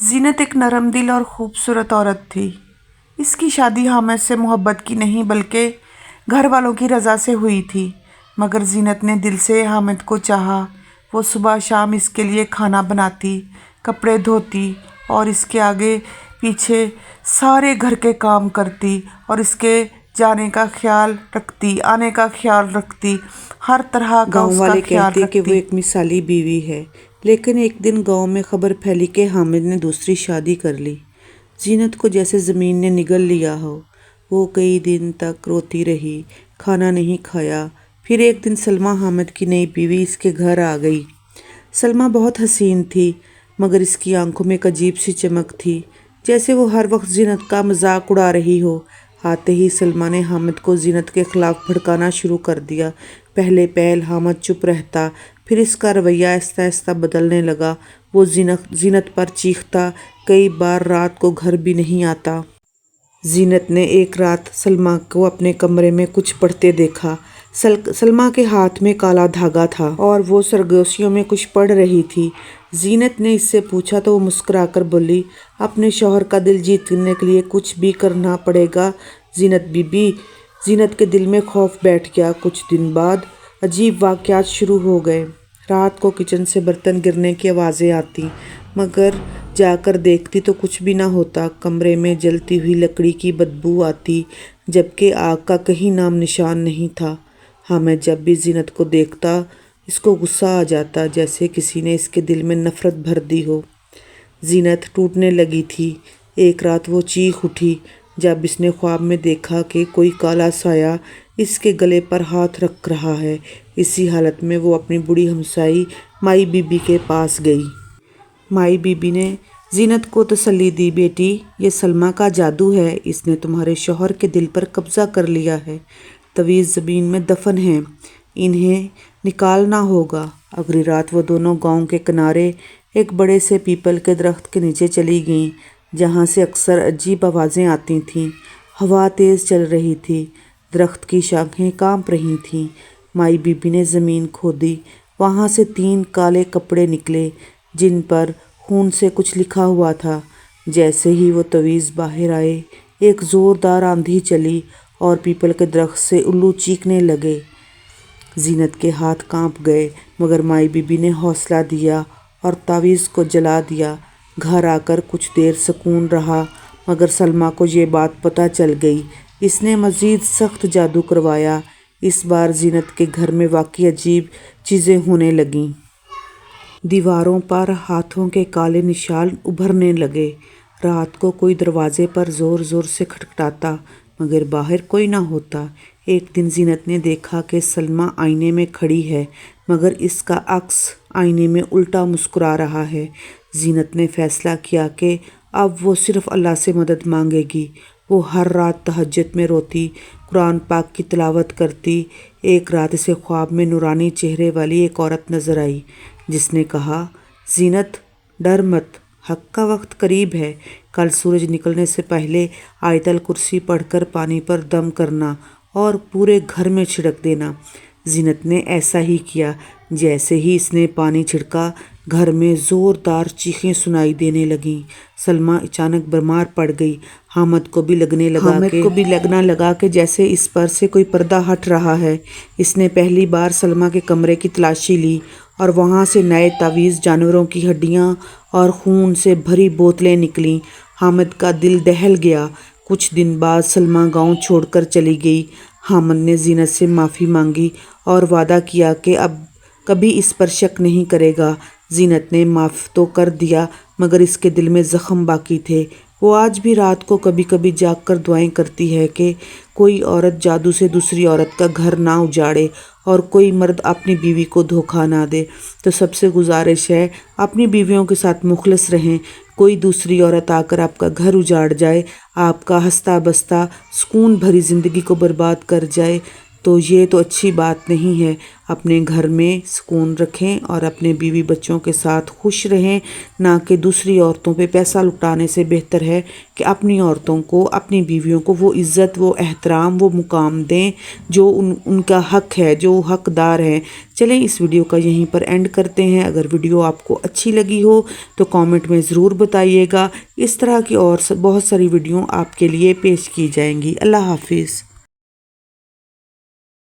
जीनत एक नरम दिल और खूबसूरत औरत थी। इसकी शादी हामिद से मोहब्बत की नहीं बल्कि घर वालों की रज़ा से हुई थी। मगर जीनत ने दिल से हामिद को चाहा। वो सुबह शाम इसके लिए खाना बनाती, कपड़े धोती और इसके आगे पीछे सारे घर के काम करती और इसके जाने का ख्याल रखती, आने का ख्याल रखती, हर तरह का गांव उसका वाले ख्याल कहते कि वो रखती। एक मिसाली बीवी है। लेकिन एक दिन गांव में खबर फैली कि हामिद ने दूसरी शादी कर ली। जीनत को जैसे ज़मीन ने निगल लिया हो। वो कई दिन तक रोती रही, खाना नहीं खाया। फिर एक दिन सलमा, हामिद की नई बीवी, इसके घर आ गई। सलमा बहुत हसीन थी, मगर इसकी आंखों में एक अजीब सी चमक थी, जैसे वो हर वक्त जीनत का मजाक उड़ा रही हो। आते ही सलमा ने हामिद को जीनत के खिलाफ भड़काना शुरू कर दिया। पहले पहल हामिद चुप रहता, फिर इसका रवैया आहिस्ता आहिस्ता बदलने लगा। वो जीनत पर चीखता, कई बार रात को घर भी नहीं आता। जीनत ने एक रात सलमा को अपने कमरे में कुछ पढ़ते देखा। सलमा के हाथ में काला धागा था और वो सरगोशियों में कुछ पढ़ रही थी। जीनत ने इससे पूछा तो वो मुस्कुराकर बोली, अपने शौहर का दिल जीतने के लिए कुछ भी करना पड़ेगा जीनत बीबी। जीनत के दिल में खौफ बैठ गया। कुछ दिन बाद अजीब वाक़यात शुरू हो गए। रात को किचन से बर्तन गिरने की आवाज़ें आती, मगर जाकर देखती तो कुछ भी ना होता। कमरे में जलती हुई लकड़ी की बदबू आती, जबकि आग का कहीं नाम निशान नहीं था। हामिद जब भी जीनत को देखता, इसको गुस्सा आ जाता, जैसे किसी ने इसके दिल में नफ़रत भर दी हो। जीनत टूटने लगी थी। एक रात वो चीख उठी जब इसने ख्वाब में देखा कि कोई काला साया इसके गले पर हाथ रख रहा है। इसी हालत में वो अपनी बूढ़ी हमसाई माई बीबी के पास गई। माई बीबी ने जीनत को तसल्ली दी, बेटी, ये सलमा का जादू है। इसने तुम्हारे शौहर के दिल पर कब्जा कर लिया है। तवीज़ ज़मीन में दफन हैं, इन्हें निकालना होगा। अगली रात वो दोनों गांव के किनारे एक बड़े से पीपल के दरख्त के नीचे चली गईं, जहाँ से अक्सर अजीब आवाज़ें आती थीं। हवा तेज़ चल रही थी, दरख्त की शाखें कांप रही थीं। माई बीबी ने ज़मीन खोदी। वहाँ से 3 काले कपड़े निकले, जिन पर खून से कुछ लिखा हुआ था। जैसे ही वो तवीज़ बाहर आए, एक ज़ोरदार आंधी चली और पीपल के दरख्त से उल्लू चीखने लगे। जीनत के हाथ कांप गए, मगर माई बीबी ने हौसला दिया और तावीज़ को जला दिया। घर आकर कुछ देर सुकून रहा, मगर सलमा को ये बात पता चल गई। इसने मज़ीद सख्त जादू करवाया। इस बार जीनत के घर में वाकई अजीब चीज़ें होने लगीं। दीवारों पर हाथों के काले निशान उभरने लगे। रात को कोई दरवाजे पर ज़ोर ज़ोर से खटखटाता, मगर बाहर कोई ना होता। एक दिन जीनत ने देखा कि सलमा आईने में खड़ी है, मगर इसका अक्स आईने में उल्टा मुस्कुरा रहा है। जीनत ने फैसला किया कि अब वो सिर्फ अल्लाह से मदद मांगेगी। वो हर रात तहज्जुद में रोती, कुरान पाक की तिलावत करती। एक रात इसे ख्वाब में नूरानी चेहरे वाली एक औरत नज़र आई, जिसने कहा, जीनत, डर मत, हक का वक्त करीब है। कल सूरज निकलने से पहले आयतल कुर्सी पढ़कर पानी पर दम करना और पूरे घर में छिड़क देना। जीनत ने ऐसा ही किया। जैसे ही इसने पानी छिड़का, घर में ज़ोरदार चीखें सुनाई देने लगीं। सलमा अचानक बीमार पड़ गई। हामिद को भी लगना लगा कि जैसे इस पर से कोई पर्दा हट रहा है। इसने पहली बार सलमा के कमरे की तलाशी ली और वहाँ से नए तावीज़, जानवरों की हड्डियाँ और खून से भरी बोतलें निकलीं। हामिद का दिल दहल गया। कुछ दिन बाद सलमा गांव छोड़कर चली गई। हामिद ने जीनत से माफ़ी मांगी और वादा किया कि अब कभी इस पर शक नहीं करेगा। जीनत ने माफ़ तो कर दिया, मगर इसके दिल में ज़ख्म बाकी थे। वो आज भी रात को कभी कभी जागकर दुआएं करती है कि कोई औरत जादू से दूसरी औरत का घर ना उजाड़े और कोई मर्द अपनी बीवी को धोखा ना दे। तो सबसे गुजारिश है, अपनी बीवियों के साथ मुखलिस रहें। कोई दूसरी औरत आकर आपका घर उजाड़ जाए, आपका हंसता बसता सुकून भरी ज़िंदगी को बर्बाद कर जाए, تو یہ تو اچھی بات نہیں ہے۔ اپنے گھر میں سکون رکھیں اور اپنے بیوی بچوں کے ساتھ خوش رہیں، نہ کہ دوسری عورتوں پہ پیسہ لٹانے سے بہتر ہے کہ اپنی عورتوں کو، اپنی بیویوں کو وہ عزت، وہ احترام، وہ مقام دیں جو ان کا حق ہے، جو حقدار ہیں۔ چلیں اس ویڈیو کا یہیں پر اینڈ کرتے ہیں۔ اگر ویڈیو آپ کو اچھی لگی ہو تو کامنٹ میں ضرور بتائیے گا۔ اس طرح کی اور بہت ساری ویڈیو آپ کے لیے پیش کی جائیں گی۔ اللہ حافظ۔